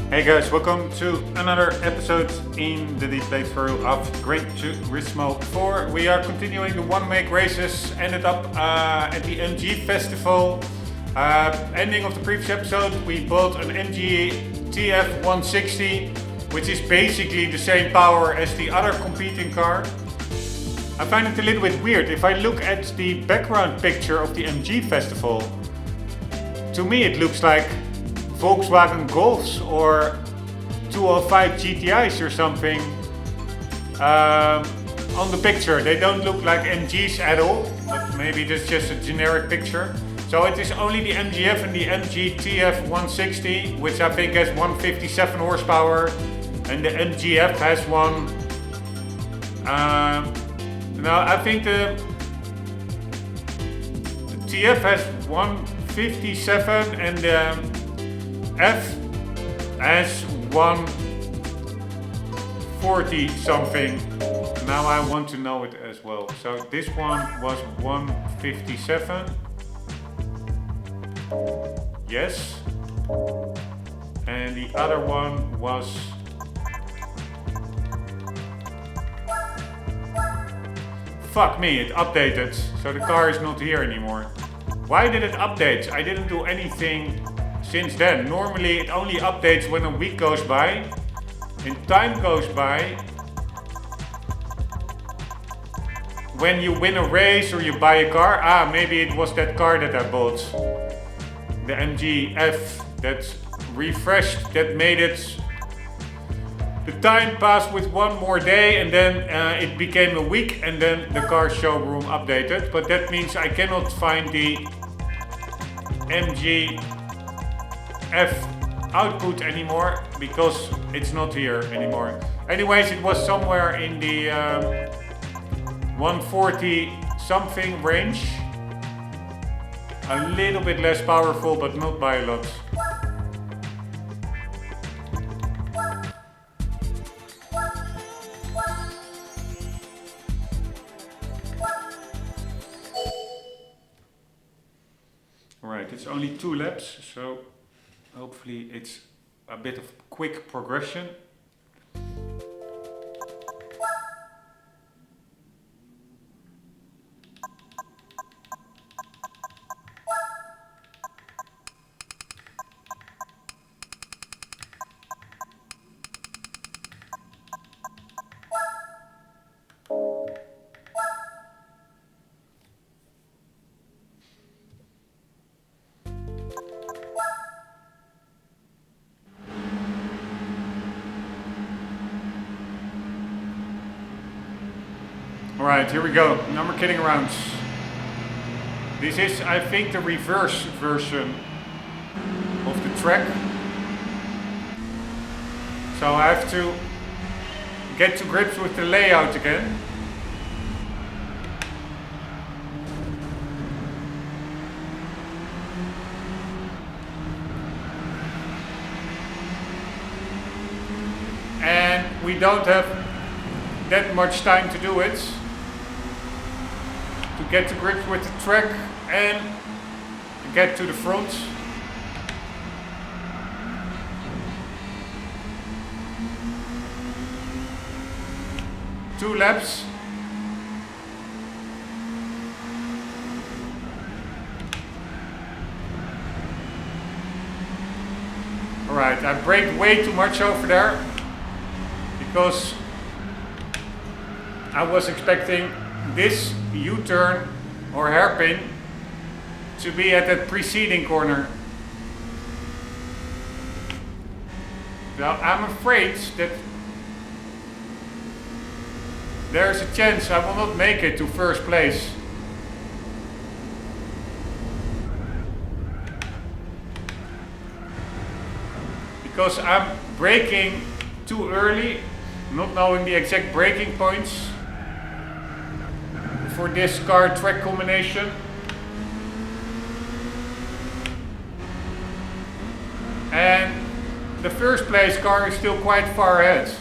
Hey guys, welcome to another episode in the deep playthrough of Gran Turismo 4. We are continuing the one-make races. Ended up at the MG Festival. Ending of the previous episode, we bought an MG TF160, which is basically the same power as the other competing car. I find it a little bit weird. If I look at the background picture of the MG Festival, to me it looks like Volkswagen Golfs or 205 GTIs or something on the picture. They don't look like MGs at all, but maybe that's just a generic picture. So it is only the MGF and the MG TF160, which I think has 157 horsepower, and the MGF has one. No, I think the TF has 157 and the F has 140 something. Now I want to know it as well. So this one was 157. Yes. And the other one was... Fuck me, it updated. So the car is not here anymore. Why did it update? I didn't do anything since then. Normally it only updates when a week goes by and time goes by. When you win a race or you buy a car. Maybe it was that car that I bought. The MGF that refreshed, that made it the time passed with one more day, and then it became a week, and then the car showroom updated. But that means I cannot find the MGF output anymore because it's not here anymore. Anyways, it was somewhere in the 140 something range. A little bit less powerful, but not by a lot. Alright, it's only 2 laps, so hopefully it's a bit of quick progression. Alright, here we go. No more kidding around. This is, I think, the reverse version of the track. So I have to get to grips with the layout again. And we don't have that much time to do it. To get to grips with the track and get to the front. Two laps. Alright, I braked way too much over there because I was expecting this U-turn or hairpin to be at that preceding corner. Now I'm afraid that there's a chance I will not make it to first place. Because I'm braking too early, not knowing the exact braking points for this car track combination. And the first place car is still quite far ahead.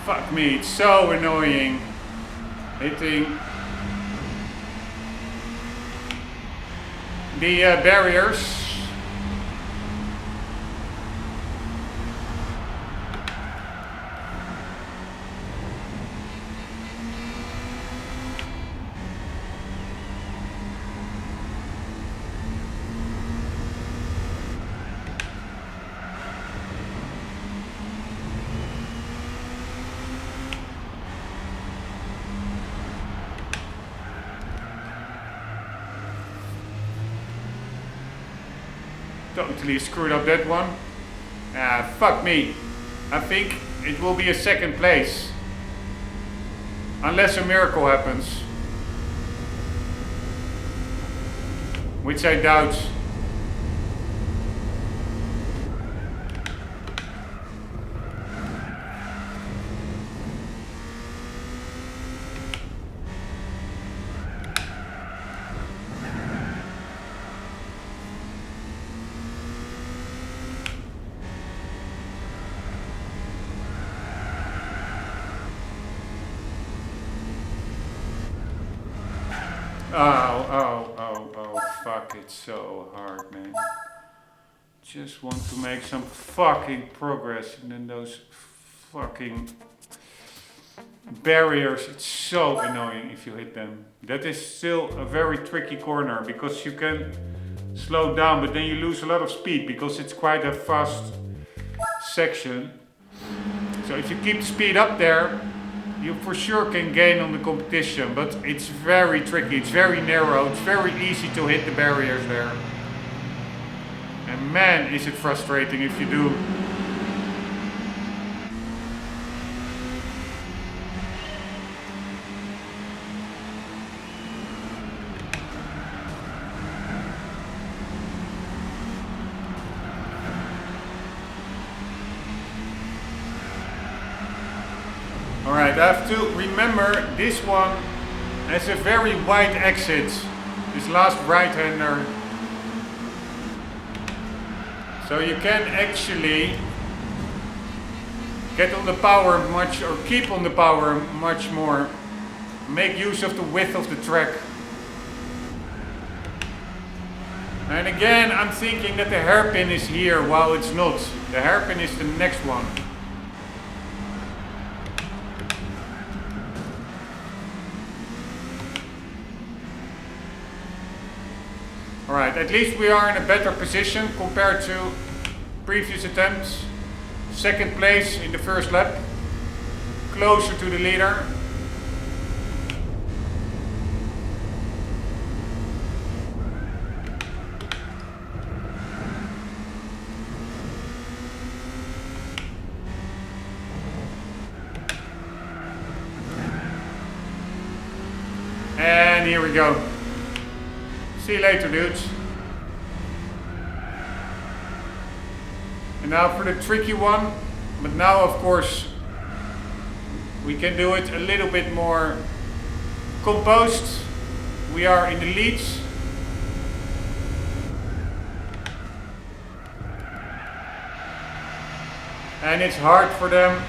Fuck me, it's so annoying hitting the barriers. Totally screwed up that one. Fuck me. I think it will be a second place. Unless a miracle happens. Which I doubt. Oh, fuck, it's so hard, man. Just want to make some fucking progress, and then those fucking barriers, it's so annoying if you hit them. That is still a very tricky corner, because you can slow down, but then you lose a lot of speed, because it's quite a fast section. So if you keep the speed up there, you for sure can gain on the competition, but it's very tricky, it's very narrow, it's very easy to hit the barriers there. And man, is it frustrating if you do. Alright, I have to remember this one has a very wide exit, this last right-hander. So you can actually get on the power much, or keep on the power much more. Make use of the width of the track. And again, I'm thinking that the hairpin is here while it's not. The hairpin is the next one. Alright, at least we are in a better position compared to previous attempts. Second place in the first lap. Closer to the leader. And here we go. See you later, dudes. And now for the tricky one, but now of course we can do it a little bit more composed. We are in the leads. And it's hard for them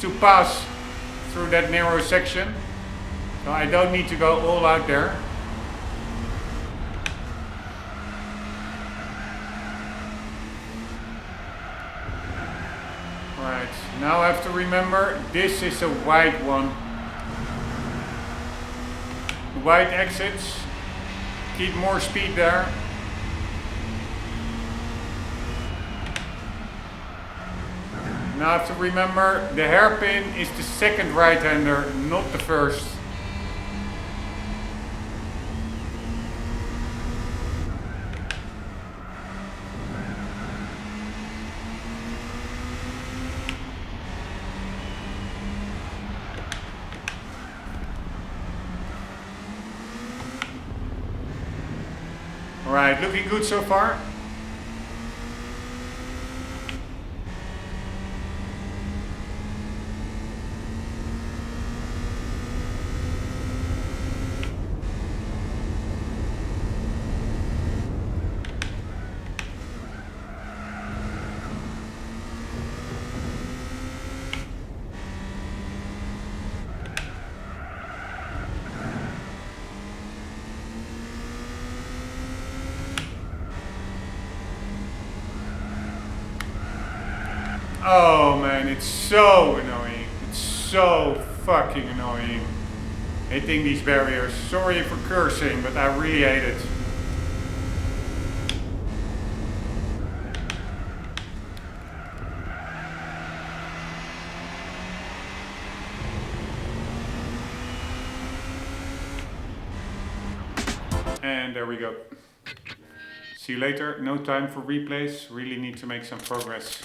to pass through that narrow section. So I don't need to go all out there. Right, now I have to remember this is a wide one. Wide exits, keep more speed there. Now I have to remember the hairpin is the second right-hander, not the first. Alright, looking good so far. Oh man, it's so annoying. It's so fucking annoying. Hitting these barriers. Sorry for cursing, but I really hate it. And there we go. See you later. No time for replays. Really need to make some progress.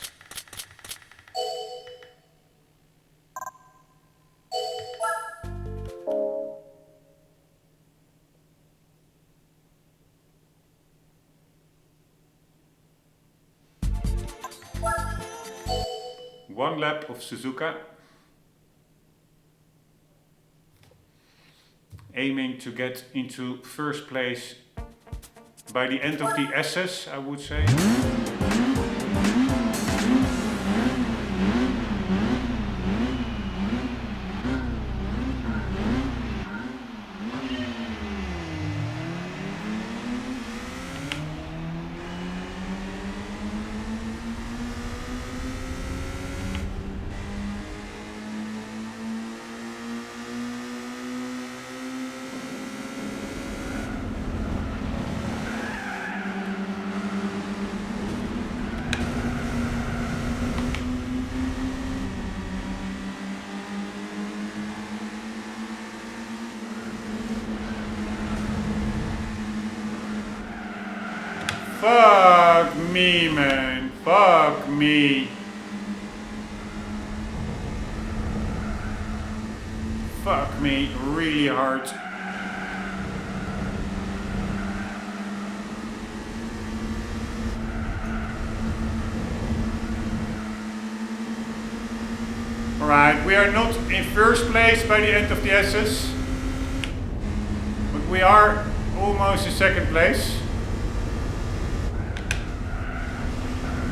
One lap of Suzuka. Aiming to get into first place by the end of the SS, I would say. Fuck me, man. Fuck me. Fuck me really hard. Alright, we are not in first place by the end of the SS, but we are almost in second place.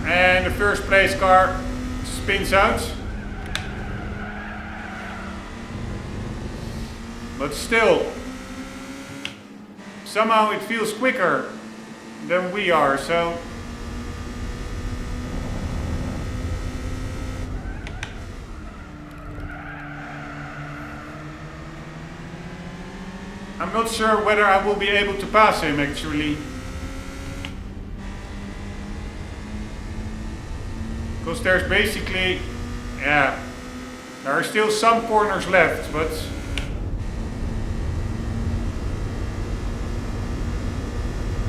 And the first place car spins out. But still, somehow it feels quicker than we are, so I'm not sure whether I will be able to pass him actually. Because there's basically, yeah, there are still some corners left, but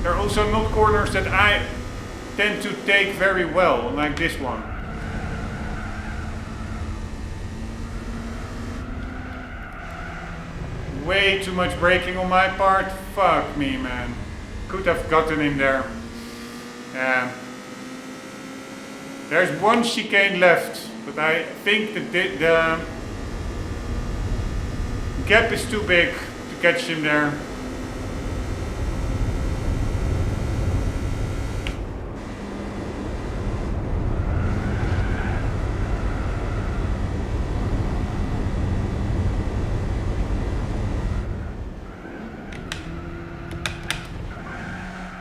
there are also not corners that I tend to take very well, like this one. Way too much braking on my part. Fuck me, man. Could have gotten him there. Yeah. There's one chicane left, but I think that the gap is too big to catch him there.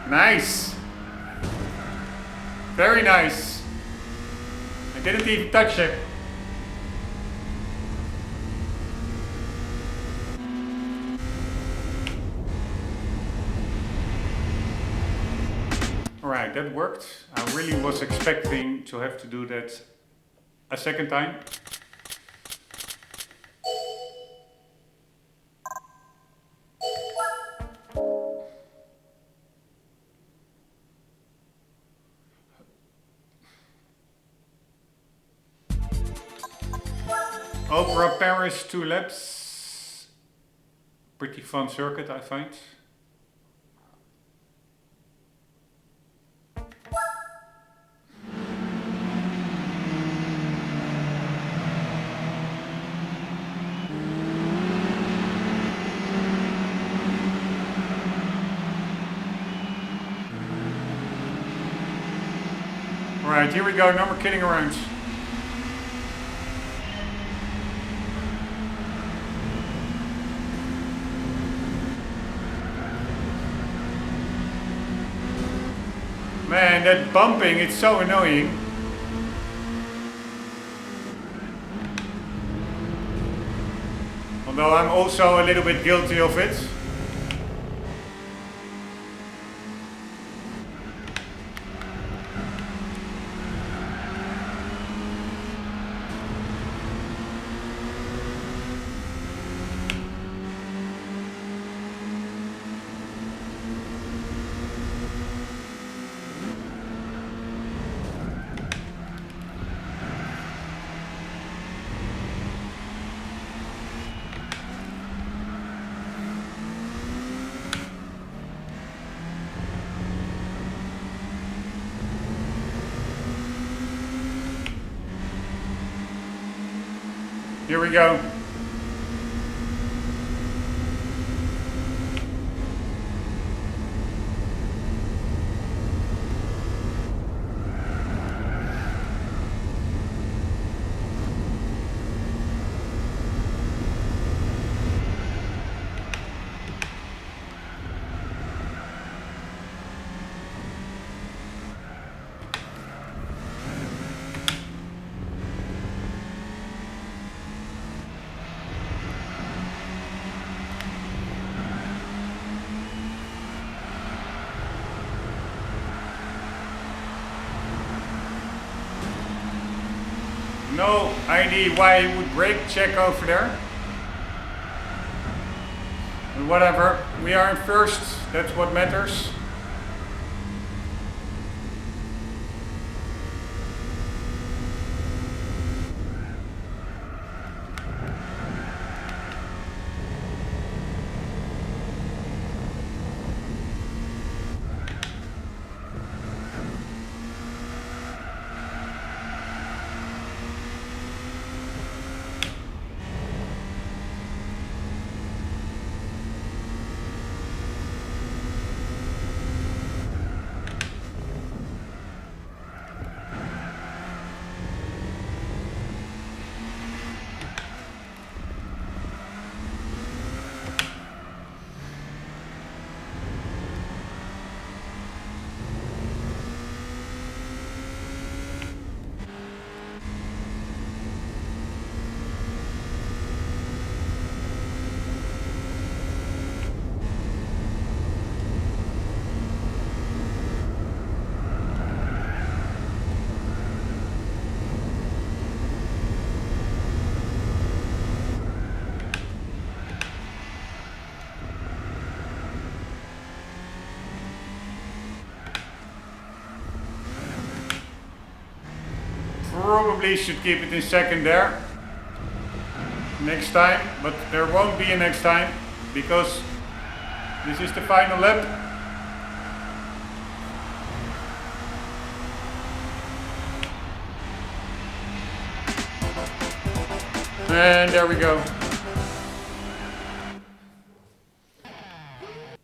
Nice. Very nice. I didn't even touch him. Alright, that worked. I really was expecting to have to do that a second time. Opera Paris 2 laps. Pretty fun circuit, I find. Alright, here we go, no more kidding around. Man, that bumping, it's so annoying. Although I'm also a little bit guilty of it. Here we go. No idea why he would brake check over there. But whatever, we are in first, that's what matters. Probably should keep it in second there next time, but there won't be a next time because this is the final lap. And there we go.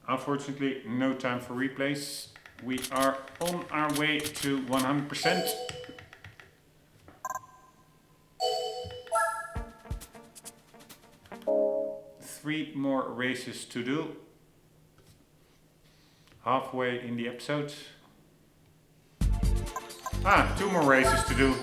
Unfortunately, no time for replays. We are on our way to 100%. Three more races to do. Halfway in the episode. Two more races to do.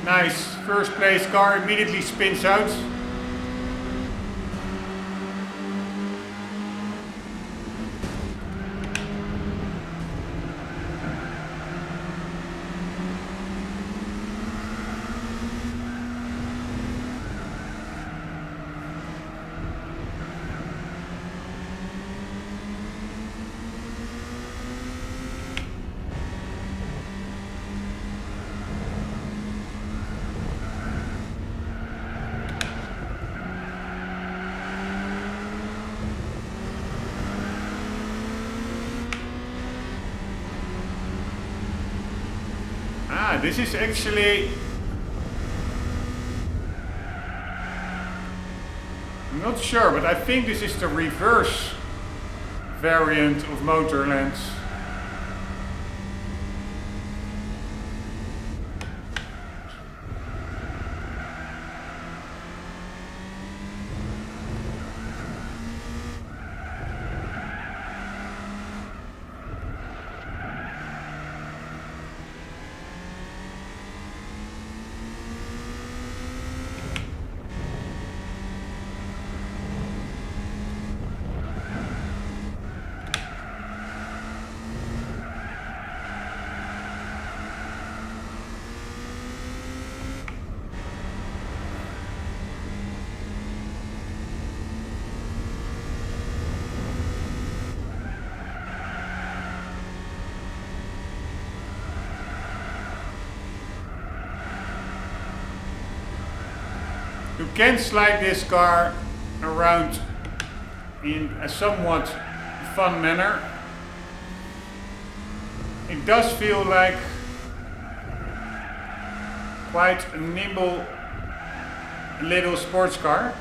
Nice, first place car immediately spins out. This is actually I'm not sure, but I think this is the reverse variant of Motorland. You can slide this car around in a somewhat fun manner. It does feel like quite a nimble little sports car.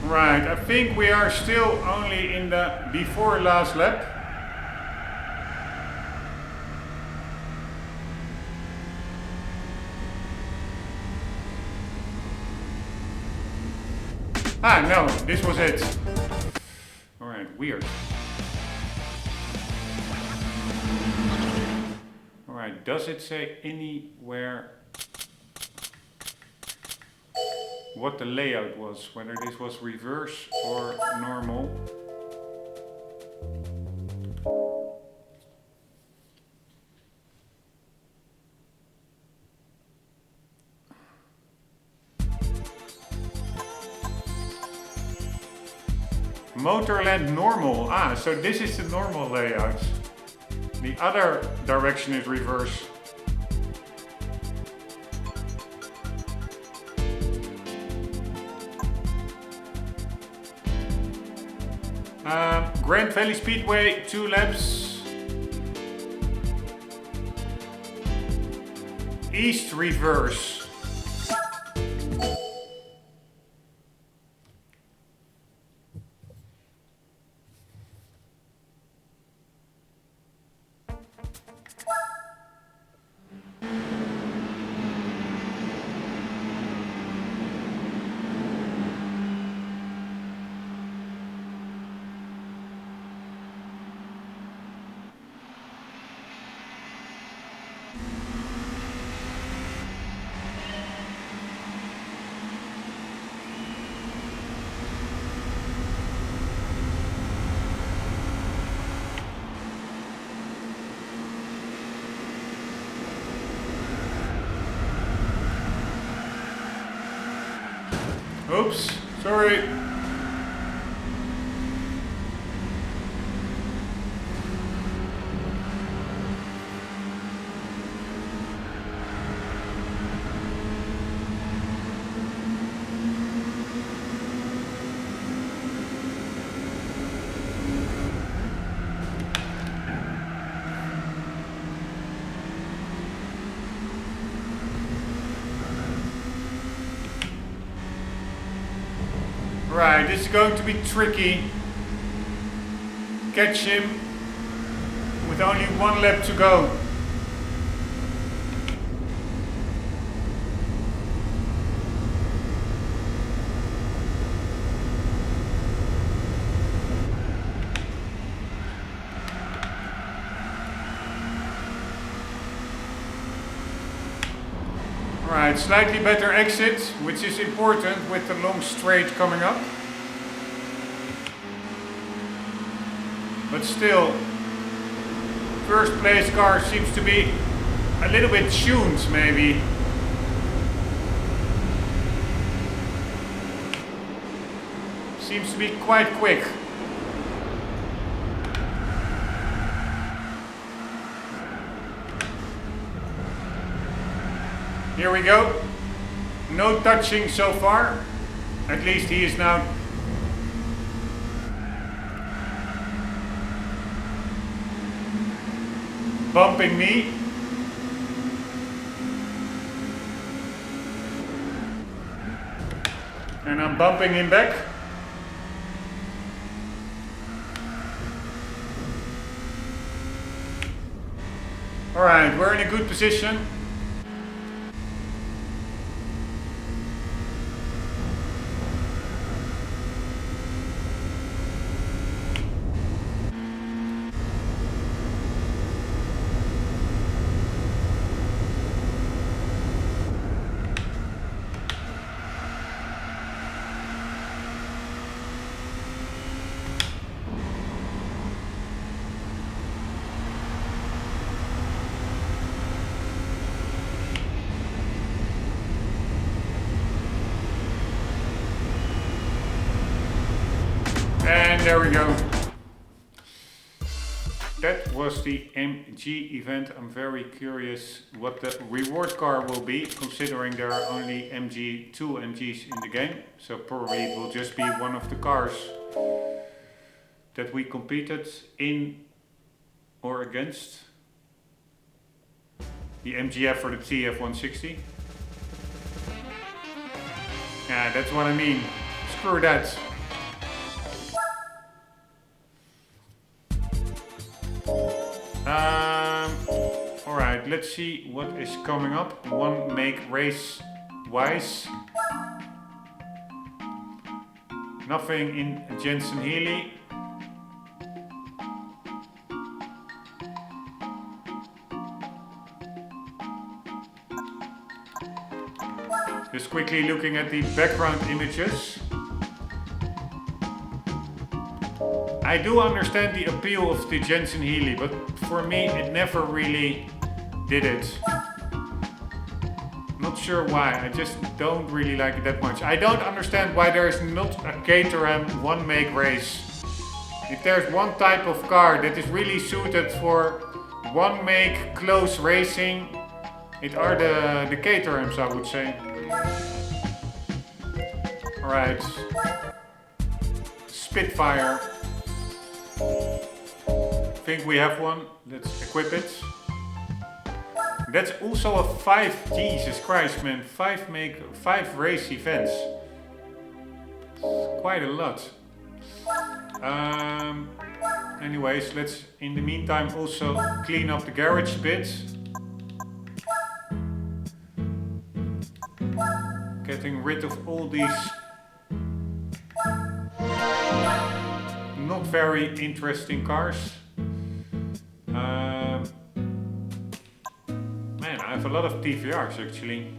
Right, I think we are still only in the before last lap. Ah, no, this was it. Alright, weird. Alright, does it say anywhere what the layout was, whether this was reverse or normal? Motorland normal. Ah, so this is the normal layout. The other direction is reverse. Grand Valley Speedway, 2 laps. East reverse. Oops, sorry. Right, this is going to be tricky. Catch him with only 1 lap to go. Alright, slightly better exit, which is important with the long straight coming up. But still, first place car seems to be a little bit tuned maybe. Seems to be quite quick. Here we go. No touching so far. At least he is now bumping me. And I'm bumping him back. Alright, we're in a good position. And there we go. That was the MG event. I'm very curious what the reward car will be, considering there are only two MGs in the game. So probably it will just be one of the cars that we competed in or against. The MGF or the TF160. Yeah, that's what I mean. Screw that. Alright, let's see what is coming up. One make race wise. Nothing in Jensen Healy. Just quickly looking at the background images. I do understand the appeal of the Jensen Healy, but for me it never really did it. Not sure why, I just don't really like it that much. I don't understand why there is not a Caterham one make race. If there's one type of car that is really suited for one make close racing, it are the Caterhams, I would say. Alright. Spitfire. I think we have one. Let's equip it. That's also a 5, Jesus Christ man, 5 race events. Quite a lot. Anyways, let's in the meantime also clean up the garage a bit. Getting rid of all these not very interesting cars. Man, I have a lot of TVRs actually.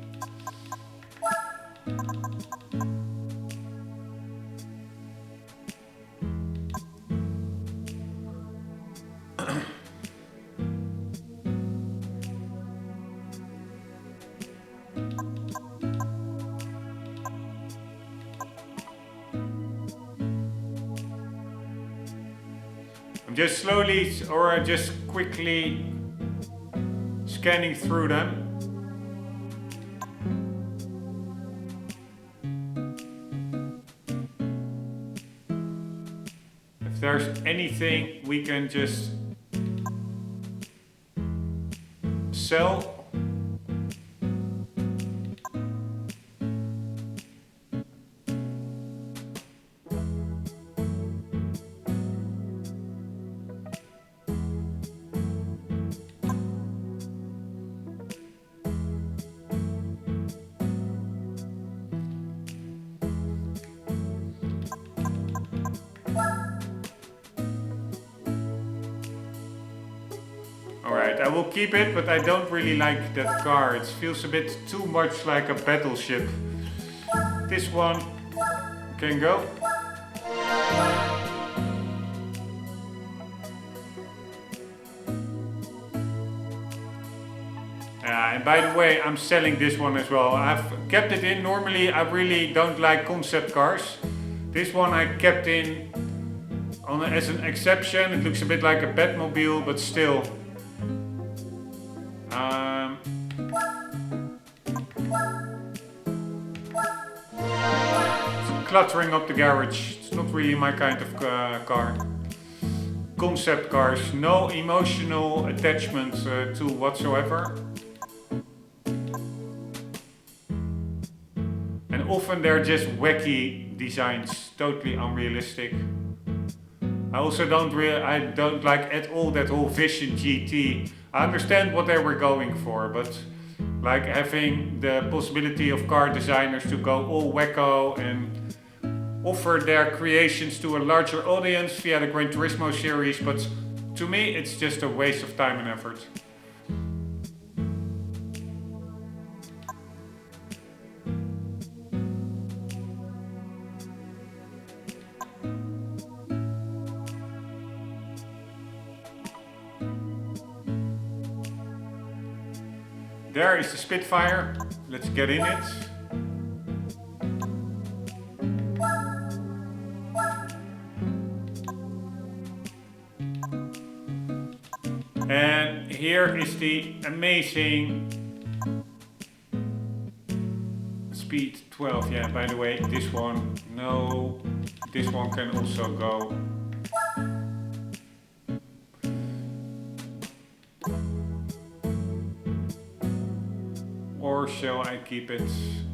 Just slowly or just quickly scanning through them. If there's anything we can just sell. Alright, Alright, I will keep it, but I don't really like that car. It feels a bit too much like a battleship. This one can go. And by the way, I'm selling this one as well. I've kept it in. Normally I really don't like concept cars. This one I kept in as an exception. It looks a bit like a Batmobile, but still. It's cluttering up the garage. It's not really my kind of car. Concept cars, no emotional attachment to whatsoever. And often they're just wacky designs, totally unrealistic. I also don't like at all that whole Vision GT. I understand what they were going for, but like having the possibility of car designers to go all wacko and offer their creations to a larger audience via the Gran Turismo series, but to me it's just a waste of time and effort. There is the Spitfire. Let's get in it. And here is the amazing Speed 12. Yeah, by the way, this one, no, this one can also go. Or shall I keep it?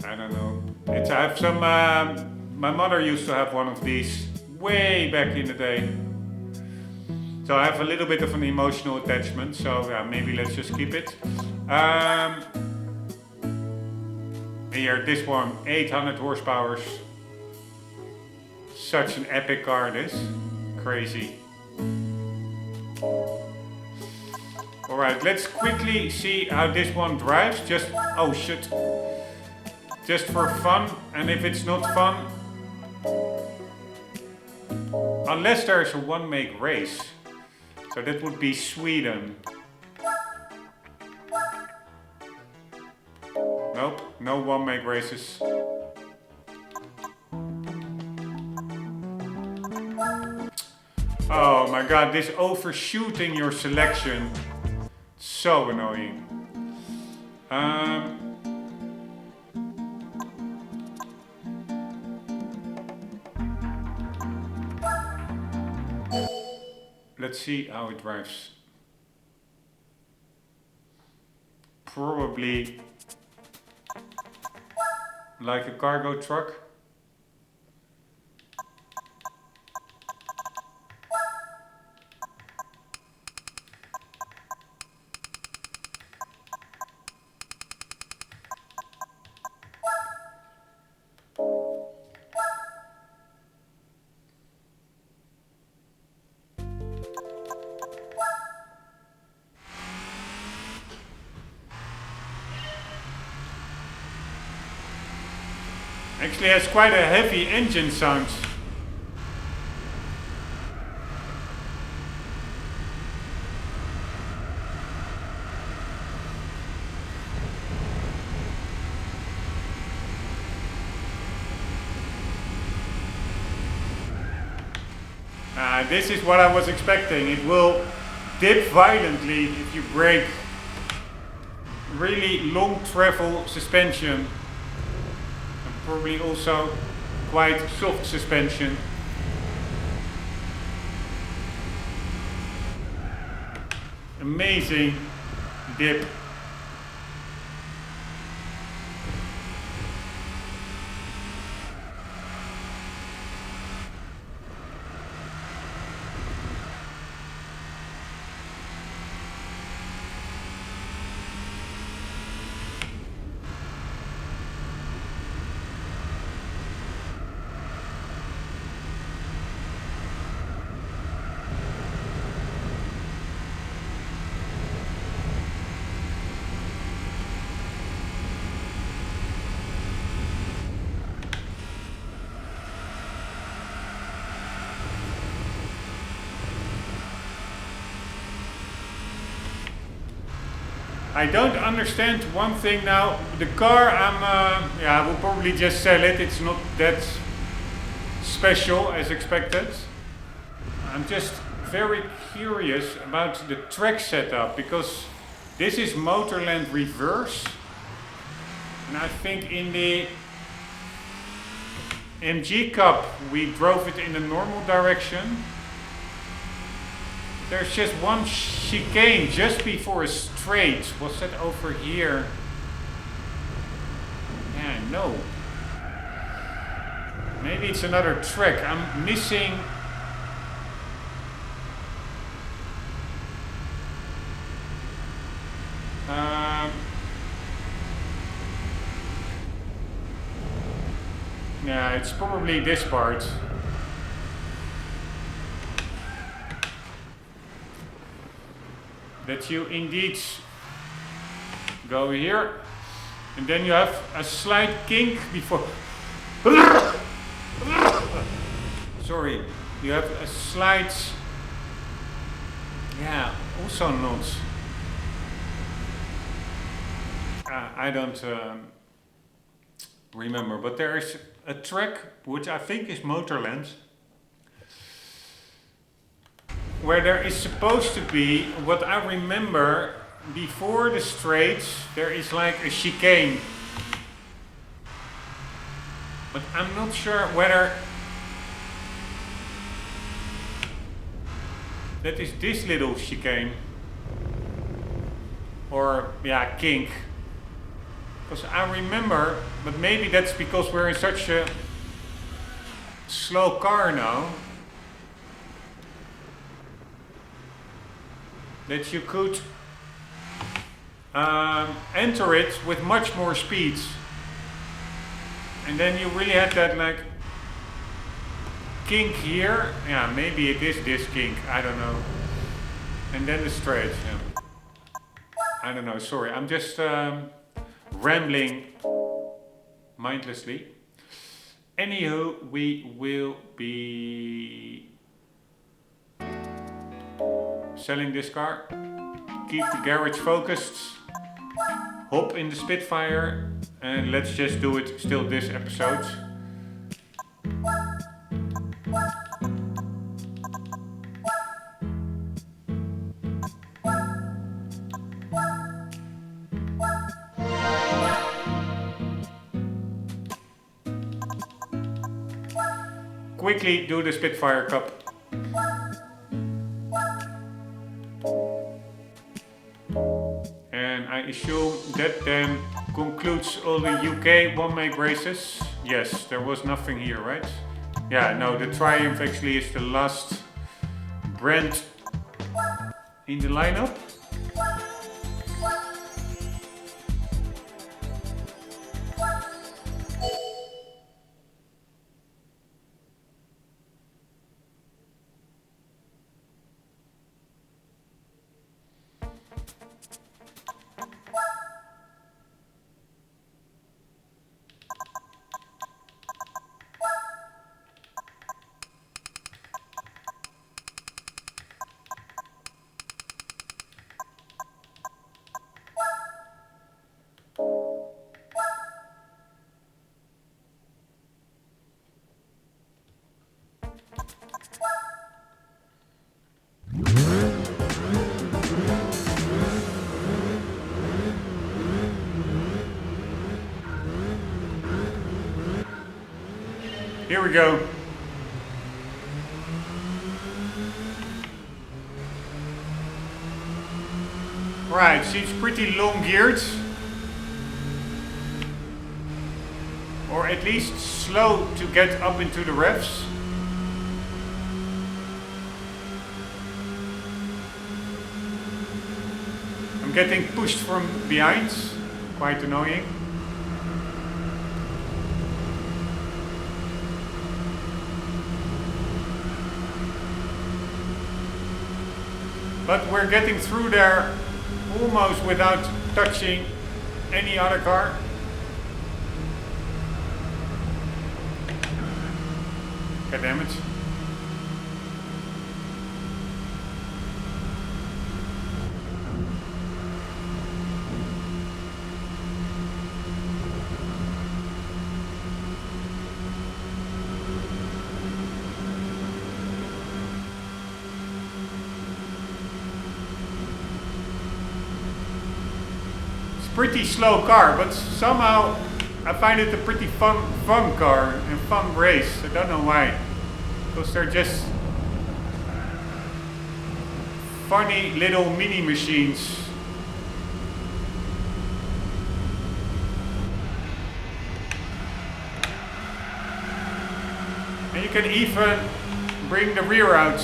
I don't know. I have some, my mother used to have one of these way back in the day. So I have a little bit of an emotional attachment, so yeah, maybe let's just keep it. Here, this one, 800 horsepower. Such an epic car, this. Crazy. Alright, let's quickly see how this one drives. Just, oh shit. Just for fun, and if it's not fun, unless there's a one-make race. So that would be Sweden. Nope, no one-make races. Oh my god, this overshooting your selection. So annoying. Let's see how it drives. Probably like a cargo truck. Actually has quite a heavy engine sound. This is what I was expecting. It will dip violently if you brake. Really long travel suspension. Probably also quite soft suspension. Amazing dip. I don't understand one thing now. The car, I will probably just sell it. It's not that special as expected. I'm just very curious about the track setup because this is Motorland reverse. And I think in the MG Cup we drove it in the normal direction. There's just one chicane just before a straight. Was that over here? Yeah, no. Maybe it's another track. I'm missing. Yeah, it's probably this part. That you indeed go here, and then you have a slight kink before. Sorry, you have a slight. Yeah, also not. I don't remember, but there is a track which I think is Motorland, where there is supposed to be, what I remember, before the straights there is like a chicane, but I'm not sure whether that is this little chicane or yeah, kink. Because I remember, but maybe that's because we're in such a slow car now, that you could enter it with much more speed. And then you really had that like kink here. Yeah, maybe it is this kink, I don't know. And then the straight, yeah. I don't know, sorry, I'm just rambling mindlessly. Anywho, we will be selling this car, keep the garage focused, hop in the Spitfire, and let's just do it still this episode. Quickly do the Spitfire Cup. And I assume that then concludes all the UK one-make races. Yes, there was nothing here, right? Yeah, no, the Triumph actually is the last brand in the lineup. Here we go. Right, seems pretty long geared. Or at least slow to get up into the revs. I'm getting pushed from behind, quite annoying. But we're getting through there almost without touching any other car. God damn it. pretty slow car, but somehow I find it a pretty fun car and fun race. I don't know why, because they're just funny little mini machines. And you can even bring the rear out.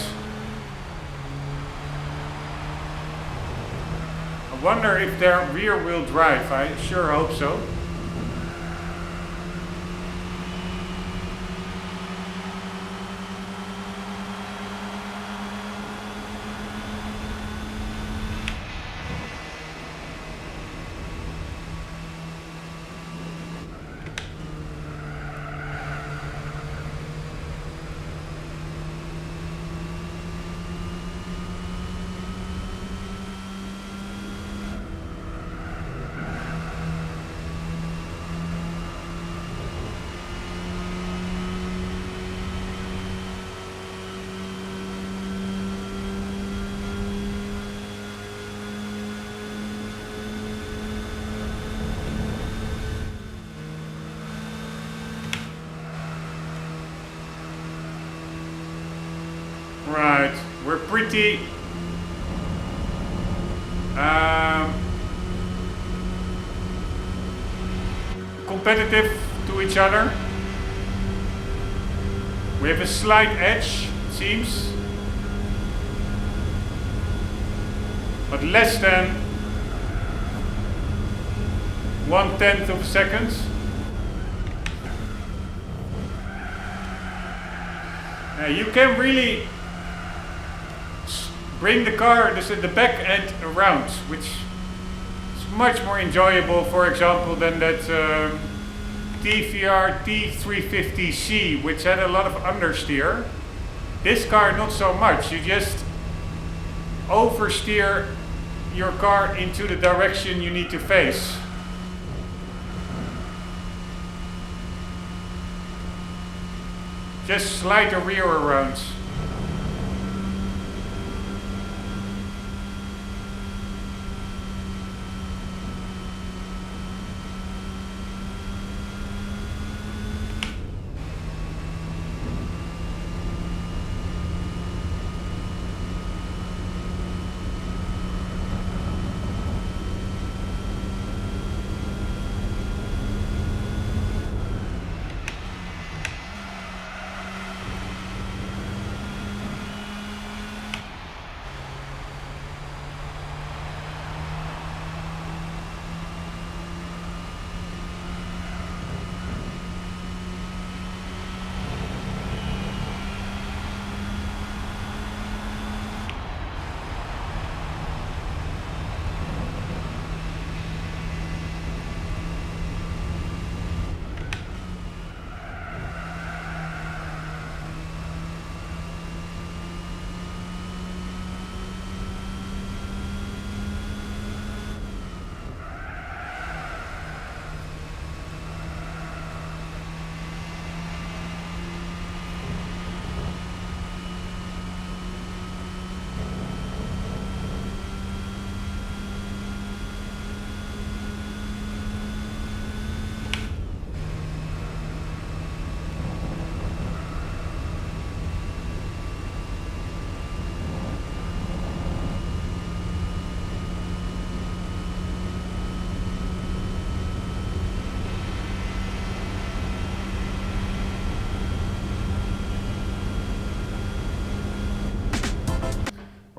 I wonder if they're rear wheel drive. I sure hope so. Right, we're pretty competitive to each other. We have a slight edge, it seems, but less than 1/10 of a second. You can really bring the car, the back end around, which is much more enjoyable, for example, than that TVR T350C, which had a lot of understeer. This car, not so much. You just oversteer your car into the direction you need to face. Just slide the rear around.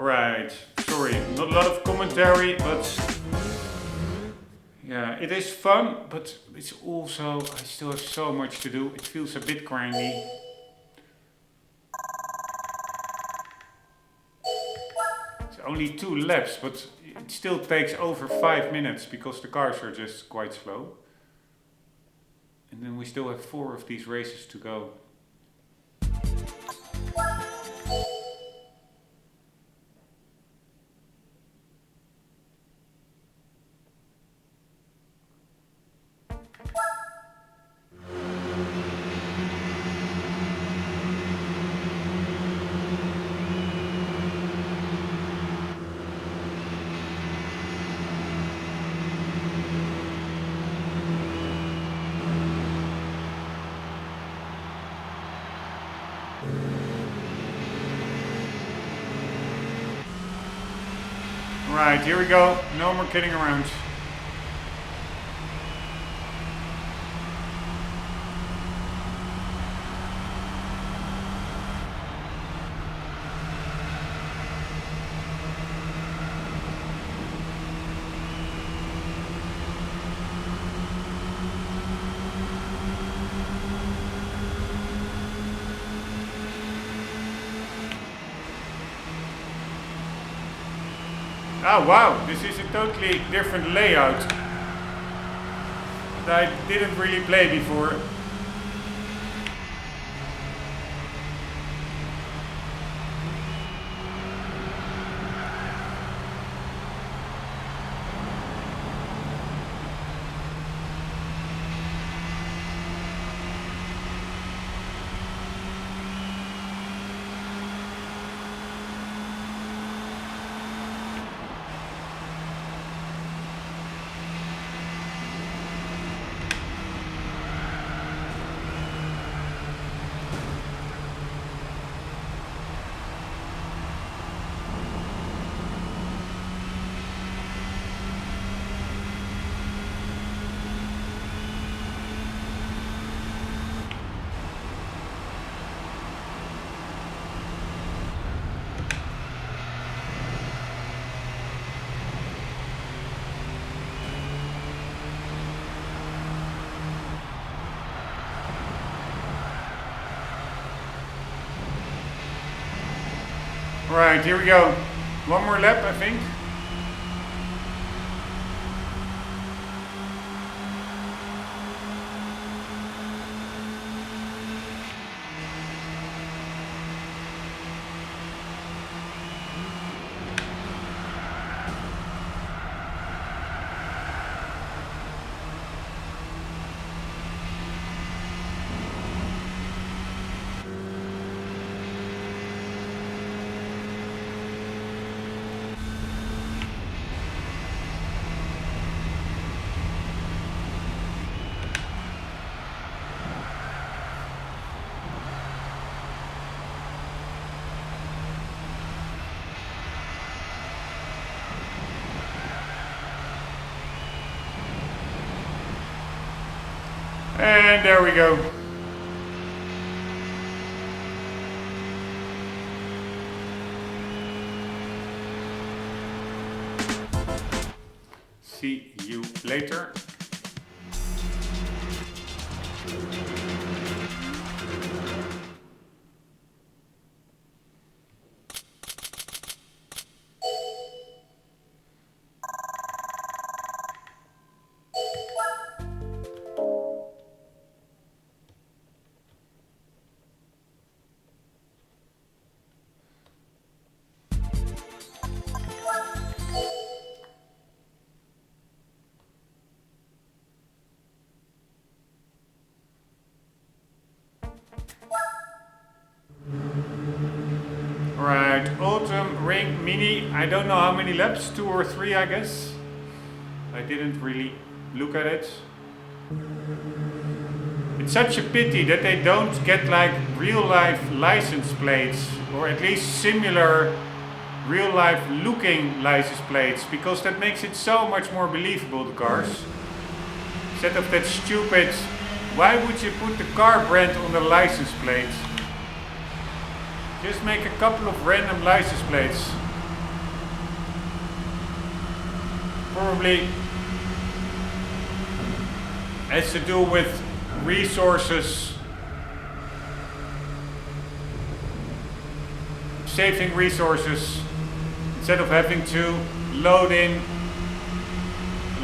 Right, sorry, not a lot of commentary, but yeah, it is fun, but it's also, I still have so much to do. It feels a bit grindy. It's only 2 laps, but it still takes over 5 minutes because the cars are just quite slow. And then we still have 4 of these races to go. Right, here we go. No more kidding around. Oh wow, this is a totally different layout that I didn't really play before. Right, here we go. One more lap, I think. And there we go. See you later. Right, Autumn Ring Mini. I don't know how many laps, 2 or 3 I guess. I didn't really look at it. It's such a pity that they don't get like real life license plates, or at least similar real life looking license plates, because that makes it so much more believable, the cars. Instead of that stupid, why would you put the car brand on the license plate? Just make a couple of random license plates. Probably has to do with resources, saving resources, instead of having to load in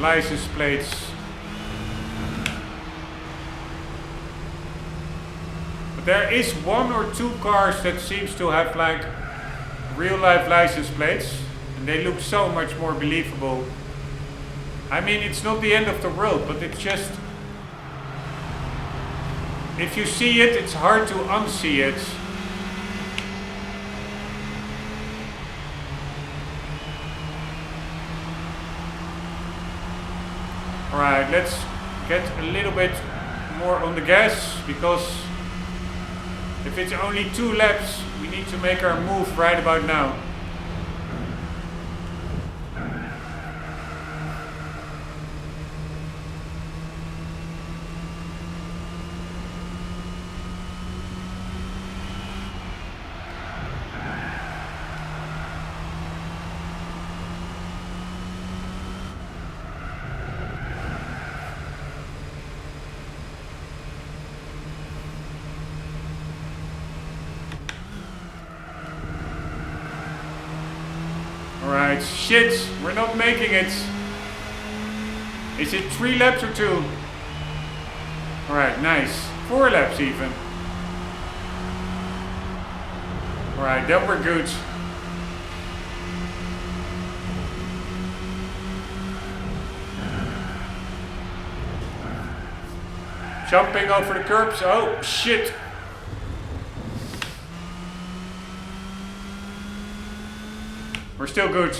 license plates. There is 1 or 2 cars that seems to have like real life license plates, and they look so much more believable. I mean, it's not the end of the world, but it's just, if you see it, it's hard to unsee it. Alright, let's get a little bit more on the gas, because if it's only 2 laps, we need to make our move right about now. Alright, shit, we're not making it. Is it 3 laps or 2? Alright, nice. 4 laps even. Alright, then we're good. Jumping over the curbs. Oh, shit. We're still good.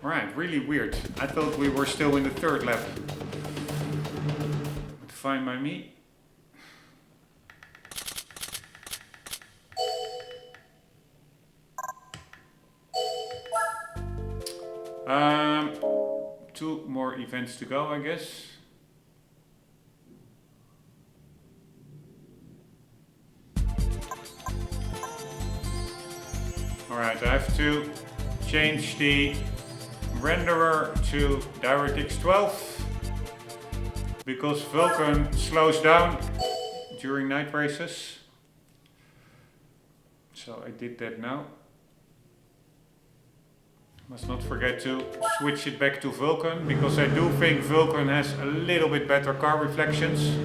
Right, really weird. I thought we were still in the 3rd level. Fine by me. Um, 2 more events to go, I guess. Alright, I have to change the renderer to DirectX 12 because Vulkan slows down during night races. So I did that now. Must not forget to switch it back to Vulkan because I do think Vulkan has a little bit better car reflections.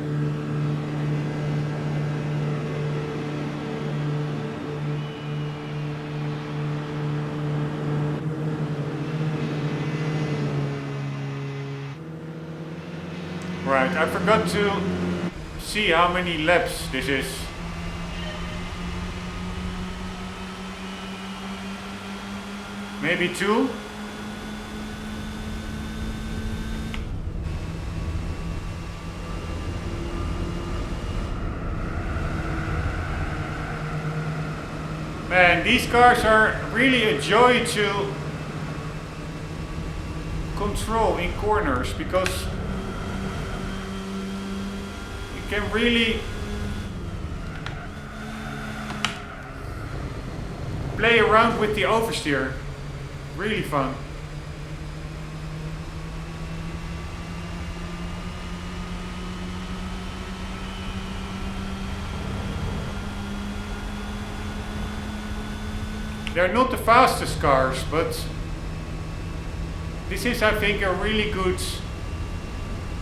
Right, I forgot to see how many laps this is. Maybe 2? Man, these cars are really a joy to control in corners because you can really play around with the oversteer. Really fun. They're not the fastest cars, but this is, I think, a really good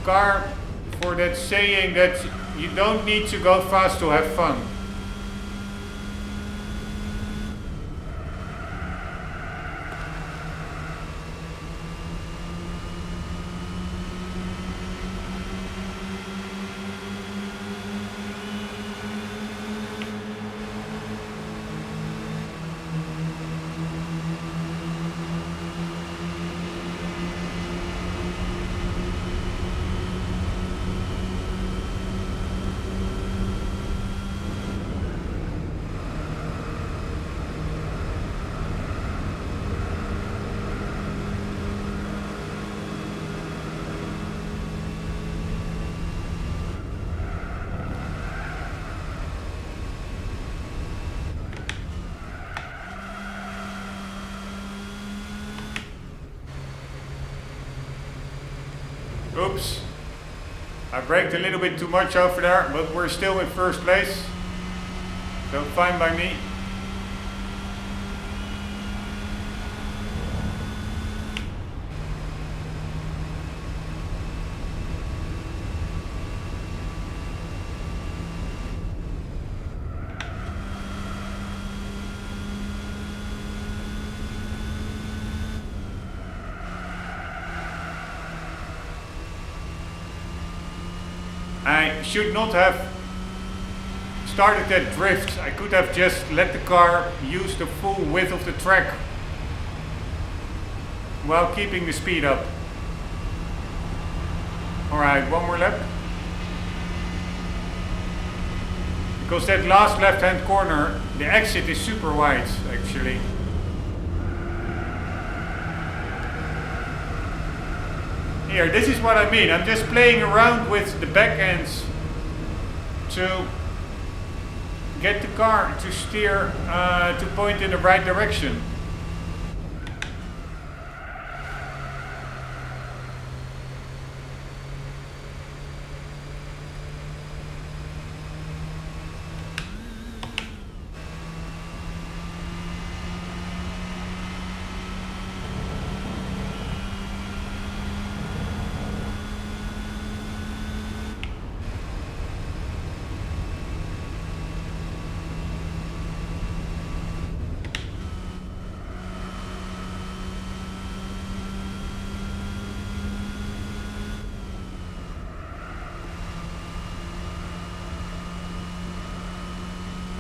car for that saying that you don't need to go fast to have fun. Oops. I braked a little bit too much over there, but we're still in first place. So fine by me. I should not have started that drift. I could have just let the car use the full width of the track while keeping the speed up. Alright, one more lap. Because that last left hand corner, the exit is super wide actually. Here, this is what I mean. I'm just playing around with the back ends to get the car to steer, to point in the right direction.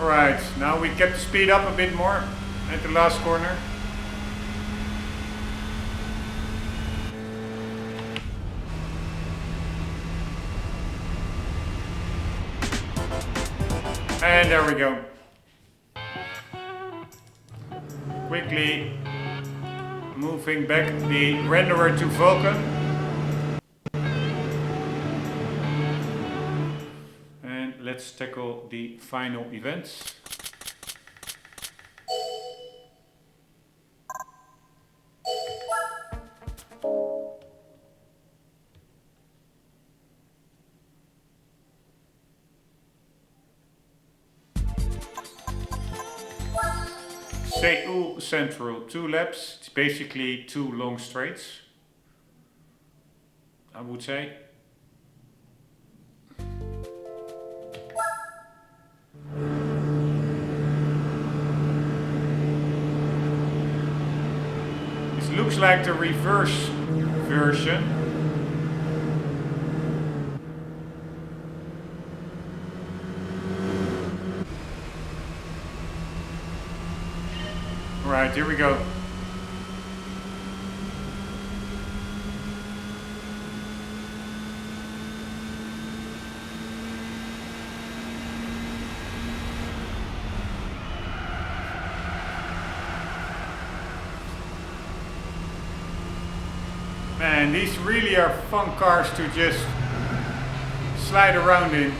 Alright, now we kept the speed up a bit more at the last corner. And there we go. Quickly moving back the renderer to Vulkan. Let's tackle the final events. Seoul Central, 2 laps. It's basically 2 long straights, I would say. Looks like the reverse version. Right, here we go. Man, these really are fun cars to just slide around in.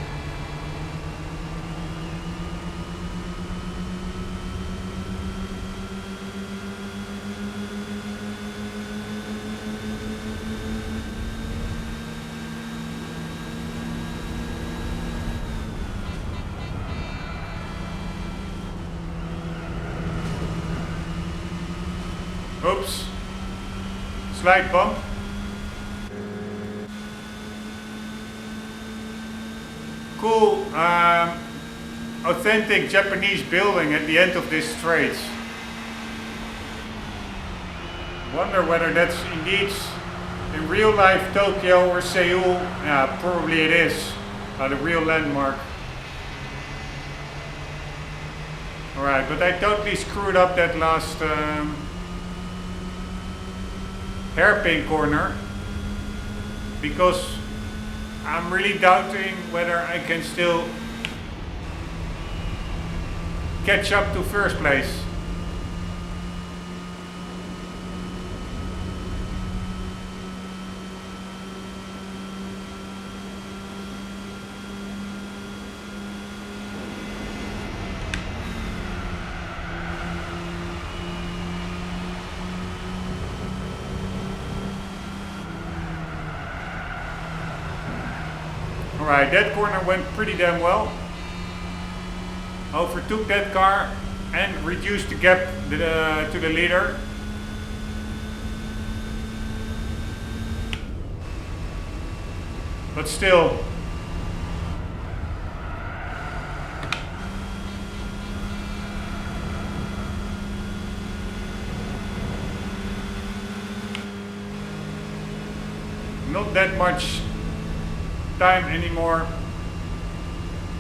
Oops. Slight bump. Cool, authentic Japanese building at the end of this straight. Wonder whether that's indeed in real life Tokyo or Seoul. Yeah, probably it is. The real landmark. Alright, but I totally screwed up that last hairpin corner because I'm really doubting whether I can still catch up to first place. Alright, that corner went pretty damn well. overtook that car and reduced the gap to the leader. But still, not that much time anymore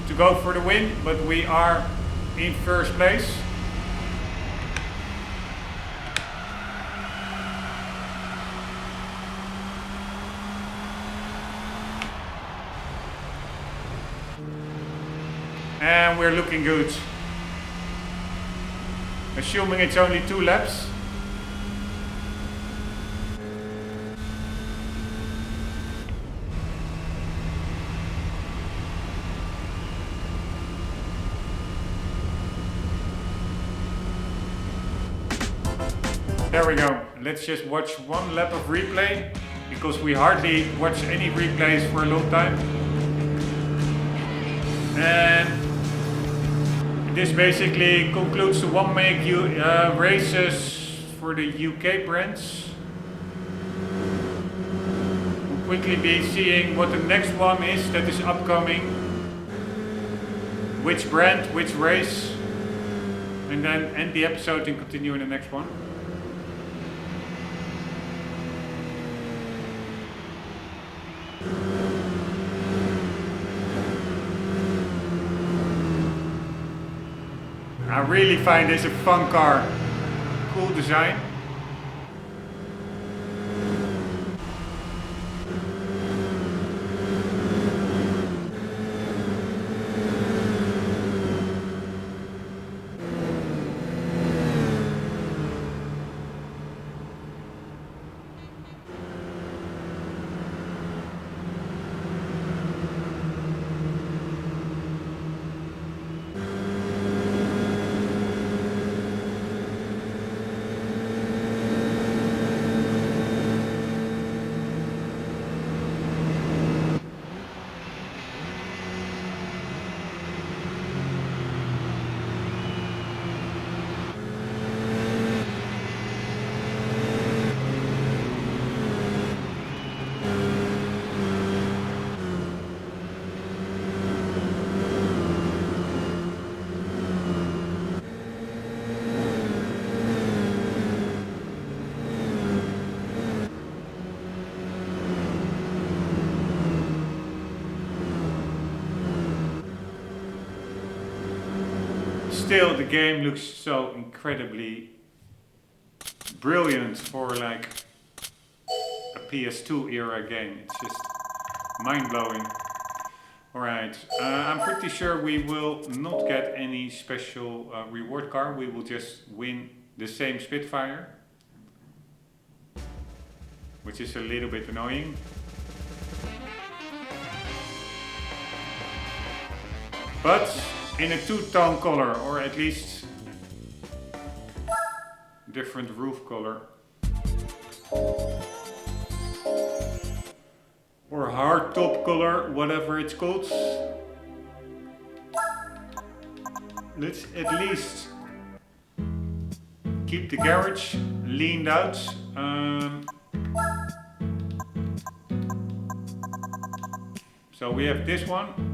to go for the win, but we are in first place. And we're looking good. Assuming it's only 2 laps. There we go. Let's just watch 1 lap of replay, because we hardly watch any replays for a long time. And this basically concludes the one make races for the UK brands. We'll quickly be seeing what the next one is that is upcoming. Which brand, which race. And then end the episode and continue in the next one. I really find this a fun car. Cool design. Still, the game looks so incredibly brilliant for like a PS2 era game. It's just mind-blowing. Alright, I'm pretty sure we will not get any special reward car. We will just win the same Spitfire, which is a little bit annoying. But in a two-tone color, or at least different roof color. Or hard top color, whatever it's called. Let's at least keep the garage leaned out. So we have this one.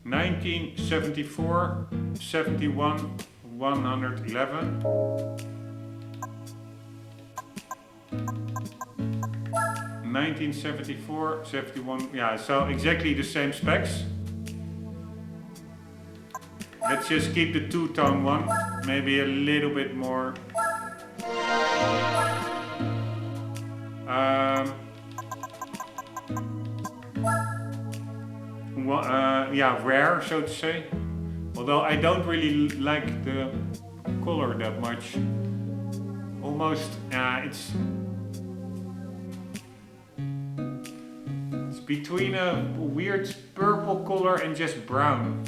1974, 71, 111. 1974, 71, yeah, so exactly the same specs. Let's just keep the two-tone one, maybe a little bit more. Yeah, rare, so to say. Although I don't really like the color that much. Almost, it's between a weird purple color and just brown.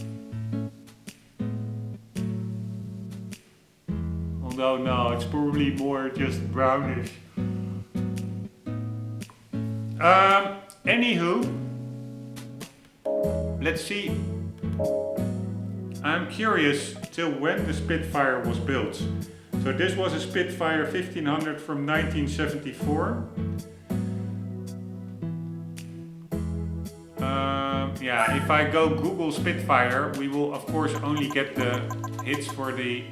Although no, it's probably more just brownish. Anywho, let's see. I'm curious till when the Spitfire was built. So this was a Spitfire 1500 from 1974. Yeah, if I go Google Spitfire, we will of course only get the hits for the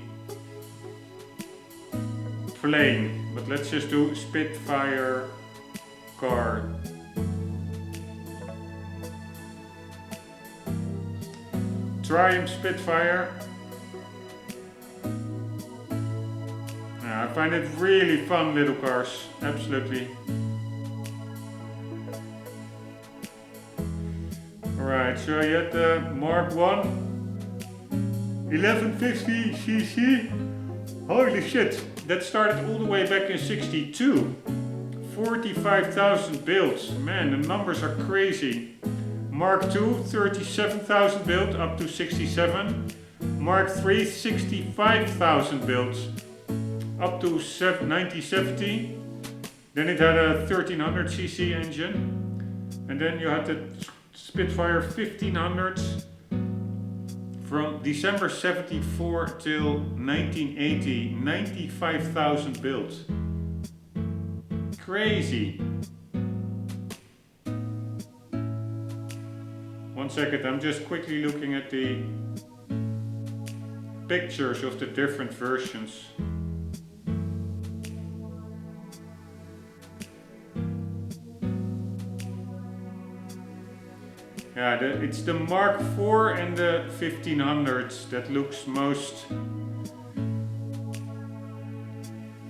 plane. But let's just do Spitfire car. Triumph Spitfire. Yeah, I find it really fun little cars, absolutely. Alright, so you had the Mark 1 1150cc. Holy shit, that started all the way back in 62. 45,000 builds. Man, the numbers are crazy. Mark 2, 37,000 built up to 67. Mark 3, 65,000 builds up to 1970. Then it had a 1300cc engine. And then you had the Spitfire 1500 from December 74 till 1980. 95,000 builds. Crazy. 1 second, I'm just quickly looking at the pictures of the different versions. Yeah, it's the Mark IV and the 1500s that looks most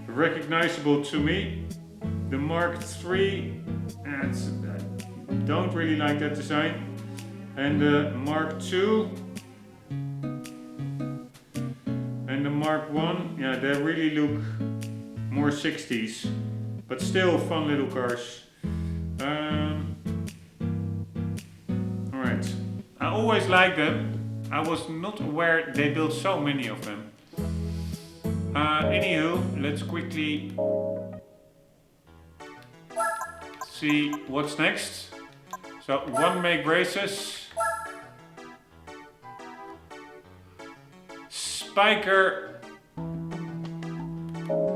recognizable to me. The Mark III, I don't really like that design. And the Mark II and the Mark I, yeah, they really look more 60s, but still fun little cars. Alright, I always liked them. I was not aware they built so many of them. Anywho, let's quickly see what's next. So, one make races. Spiker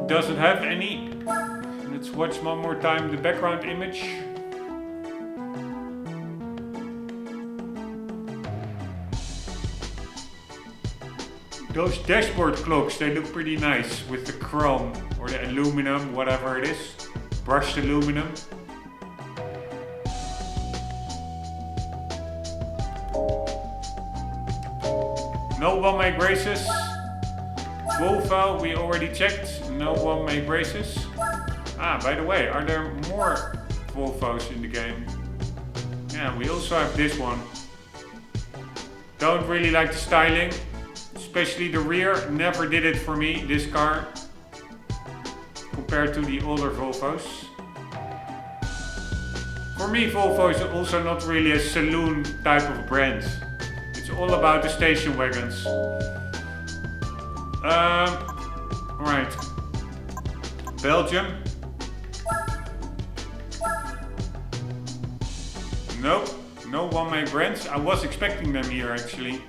doesn't have any. Let's watch one more time the background image. Those dashboard clocks, they look pretty nice with the chrome or the aluminum, whatever it is. Brushed aluminum. No one make races. Volvo, we already checked. No one make races. Ah, by the way, are there more Volvos in the game? Yeah, we also have this one. Don't really like the styling. Especially the rear, never did it for me, this car. Compared to the older Volvos. For me, Volvo is also not really a saloon type of brand. It's all about the station wagons. Right. Belgium. Nope, no one-make brands. I was expecting them here actually.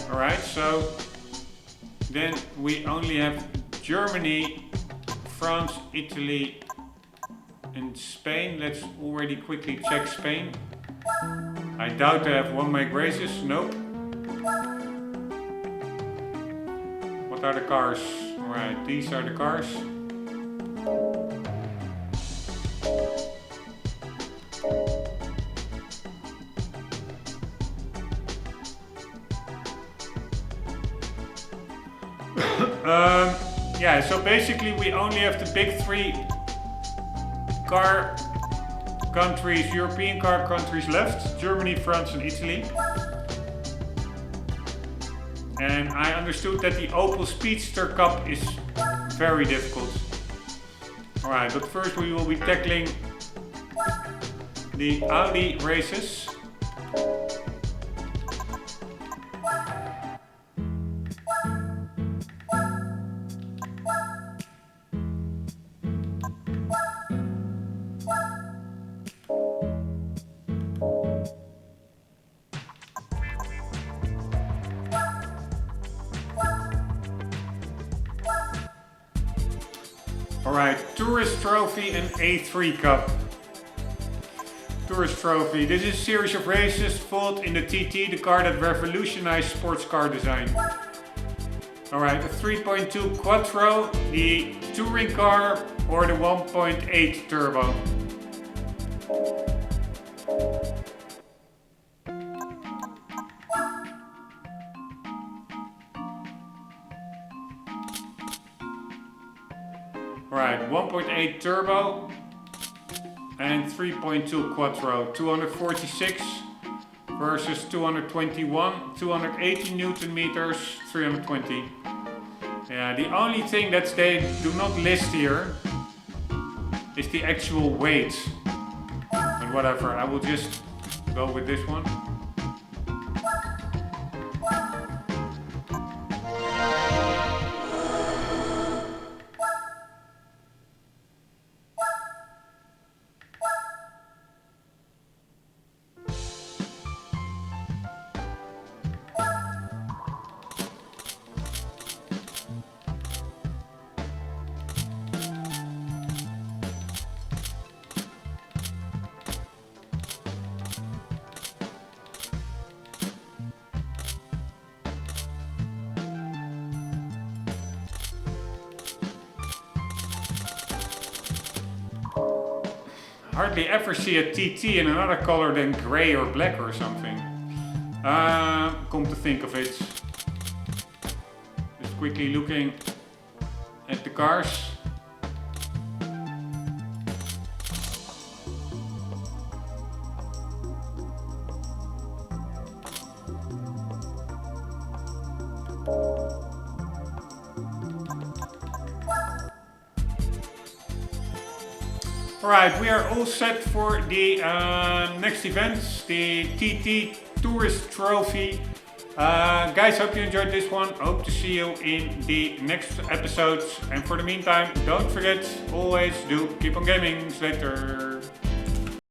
Alright, so then we only have Germany, France, Italy and Spain. Let's already quickly check Spain. I doubt they have one-make races. Nope. What are the cars? Alright, these are the cars. Yeah, so basically we only have the big three car countries, European car countries left. Germany, France and Italy. And I understood that the Opel Speedster Cup is very difficult. Alright, but first we will be tackling the Audi races. Alright, Tourist Trophy and A3 Cup. Tourist Trophy. This is a series of races fought in the TT, the car that revolutionized sports car design. Alright, a 3.2 Quattro, the touring car, or the 1.8 turbo. Alright, 1.8 turbo and 3.2 Quattro, 246 versus 221, 280 Newton meters, 320. Yeah, the only thing that they do not list here is the actual weight. But whatever, I will just go with this one. Hardly ever see a TT in another color than grey or black or something. Come to think of it. Just quickly looking at the cars. Alright, we are all set for the next events, the TT Tourist Trophy. Guys, hope you enjoyed this one. Hope to see you in the next episodes. And for the meantime, don't forget, always do keep on gaming. See you later.